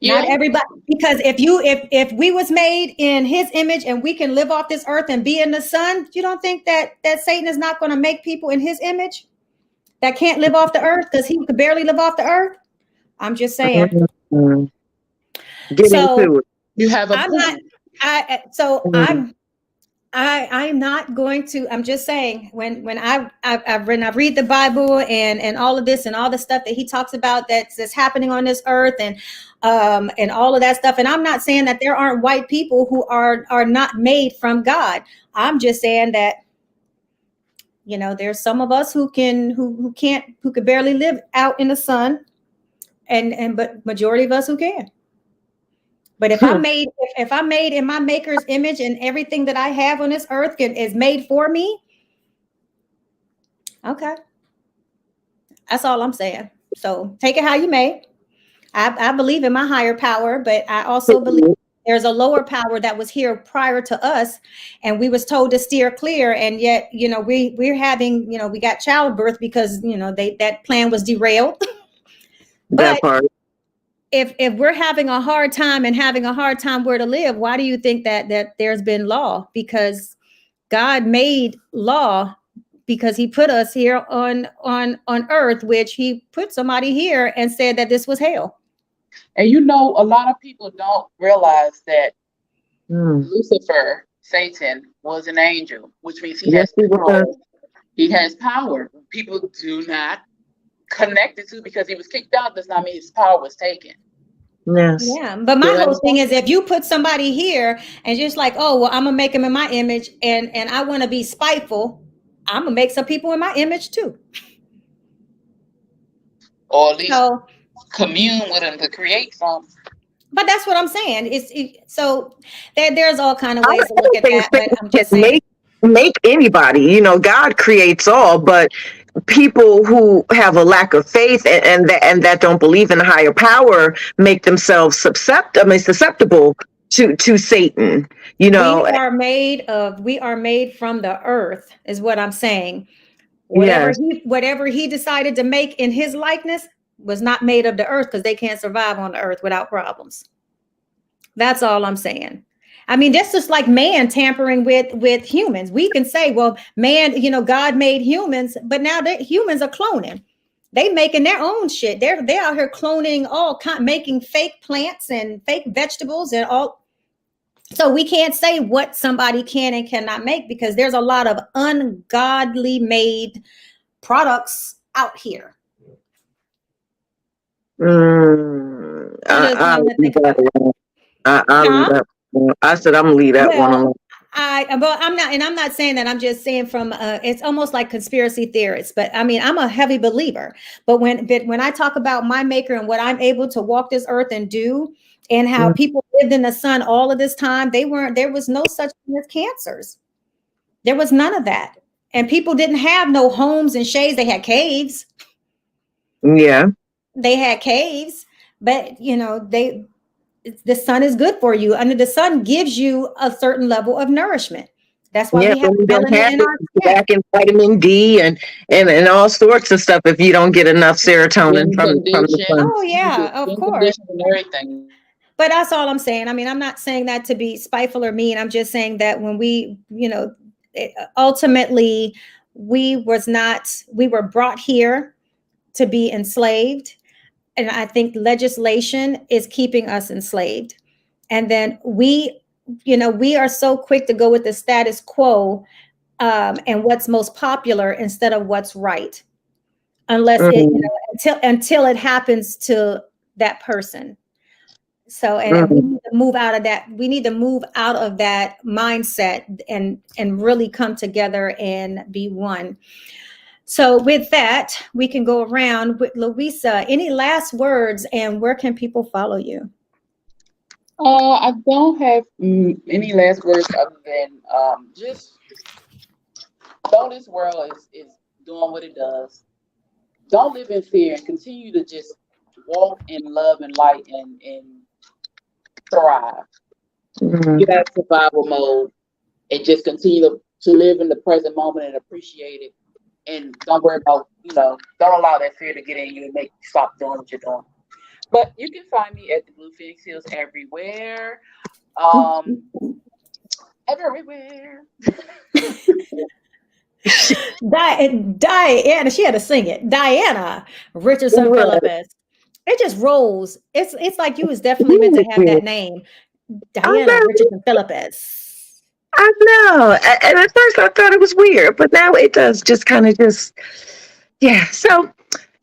Yeah. Not everybody, because if we was made in his image and we can live off this earth and be in the sun, you don't think that Satan is not going to make people in his image that can't live off the earth because he could barely live off the earth? I'm just saying. Get into it. You have a point. I'm not going to. I'm just saying when I read the Bible and all of this and all the stuff that he talks about that's happening on this earth and all of that stuff. And I'm not saying that there aren't white people who are not made from God. I'm just saying that there's some of us who could barely live out in the sun, but majority of us who can. But if I'm made in my maker's image and everything that I have on this earth is made for me, okay. That's all I'm saying. So take it how you may. I believe in my higher power, but I also believe there's a lower power that was here prior to us, and we was told to steer clear. And yet, we're having, we got childbirth because that plan was derailed. That part. If we're having a hard time where to live, why do you think that there's been law? Because God made law because he put us here on earth, which he put somebody here and said that this was hell. And a lot of people don't realize that Lucifer, Satan, was an angel, which means he has power. He has power. People do not connect it to because he was kicked out does not mean his power was taken. Yes. Yeah, but my whole thing is if you put somebody here and just like, oh, well, I'm gonna make them in my image and I want to be spiteful, I'm gonna make some people in my image too. Or at least commune with them to create something. But that's what I'm saying. So there's all kind of ways to look at that. But I'm just saying, make anybody. God creates all, but people who have a lack of faith and that don't believe in a higher power make themselves susceptible to Satan. We are made from the earth, is what I'm saying. Whatever he decided to make in his likeness was not made of the earth because they can't survive on the earth without problems. That's all I'm saying. I mean, that's just like man tampering with humans. We can say, well, man, God made humans, but now humans are cloning. They making their own shit. They're out here cloning making fake plants and fake vegetables and all. So we can't say what somebody can and cannot make because there's a lot of ungodly made products out here. I said I'm gonna leave that one alone. I'm not saying that. I'm just saying from it's almost like conspiracy theorists, but I mean I'm a heavy believer. But when I talk about my maker and what I'm able to walk this earth and do, and how people lived in the sun all of this time, there was no such thing as cancers. There was none of that, and people didn't have no homes and shades. They had caves. Yeah, they had caves, but the sun is good for you. Under the sun gives you a certain level of nourishment. That's why we have but we don't melanin have in it. our It's skin. lacking vitamin D and all sorts of stuff if you don't get enough serotonin Skin from the sun. Oh yeah, of skin course. condition and everything. But that's all I'm saying. I mean, I'm not saying that to be spiteful or mean. I'm just saying that when we, ultimately we were brought here to be enslaved. And I think legislation is keeping us enslaved. And then we are so quick to go with the status quo, and what's most popular instead of what's right. Unless Mm, until it happens to that person. So, and we mm. need to move out of that. We need to move out of that mindset and really come together and be one. So with that, we can go around with Louisa. Any last words, and where can people follow you? I don't have any last words other than just know this world is doing what it does. Don't live in fear and continue to just walk in love and light and thrive. Get out of survival mode and just continue to live in the present moment and appreciate it. And don't worry about, don't allow that fear to get in you and make you stop doing what you're doing. But you can find me at the Blue Phoenix Hills everywhere. Everywhere. Diana, she had to sing it. Diana Richardson Philippus. It just rolls. It's like you was definitely meant to have that name. Diana Richardson Philippus. I know. And at first I thought it was weird, but now it does just kind of yeah. So,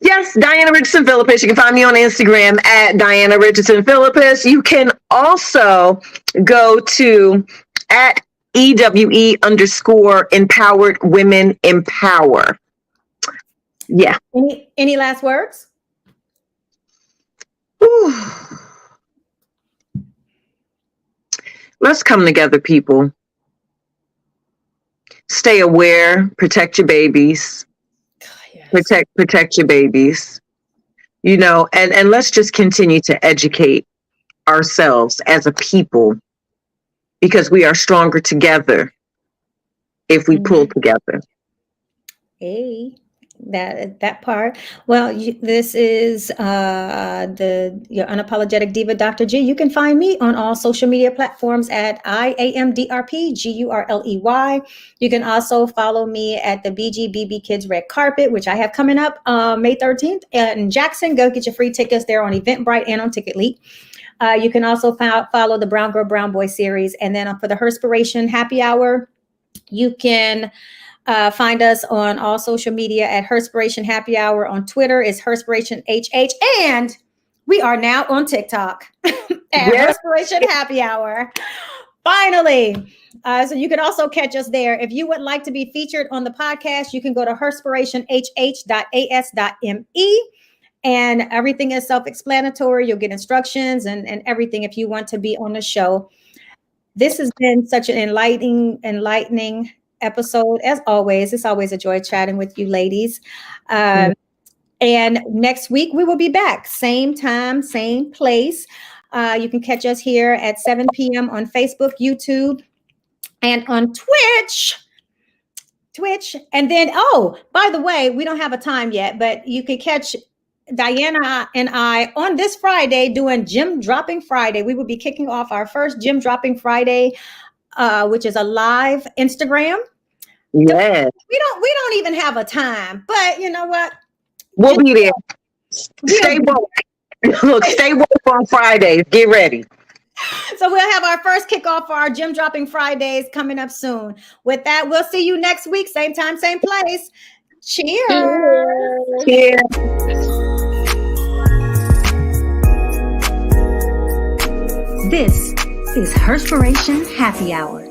yes, Diana Richardson Philippus. You can find me on Instagram at Diana Richardson Philippus. You can also go to at EWE_empowered women empower. Yeah. Any last words? Whew. Let's come together, people. Stay aware, protect your babies. Yes. Protect your babies. And let's just continue to educate ourselves as a people, because we are stronger together if we pull together. Hey, that part. Well, this is your unapologetic diva, Dr. G. You can find me on all social media platforms at IAMDRPGURLEY. You can also follow me at the BGBB Kids Red Carpet, which I have coming up May 13th in Jackson. Go get your free tickets there on Eventbrite and on TicketLeap. You can also follow the Brown Girl, Brown Boy series. And then for the Herspiration Happy Hour, you can find us on all social media at Herspiration Happy Hour. On Twitter is Herspiration HH. And we are now on TikTok at Herspiration Happy Hour. Finally. So you can also catch us there. If you would like to be featured on the podcast, you can go to herspirationhh.as.me. And everything is self-explanatory. You'll get instructions and everything if you want to be on the show. This has been such an enlightening episode. As always, it's always a joy chatting with you ladies. And next week we will be back. Same time, same place. You can catch us here at 7 p.m. on Facebook, YouTube, and on Twitch. And then, by the way, we don't have a time yet, but you can catch Diana and I on this Friday doing Gym Dropping Friday. We will be kicking off our first Gym Dropping Friday, which is a live Instagram. Yes. We don't even have a time, but you know what? We'll be there. Stay woke. Look, stay woke on Fridays. Get ready. So we'll have our first kickoff for our Gym Dropping Fridays coming up soon. With that, we'll see you next week. Same time, same place. Cheers. Cheers. This is Herspiration Happy Hour.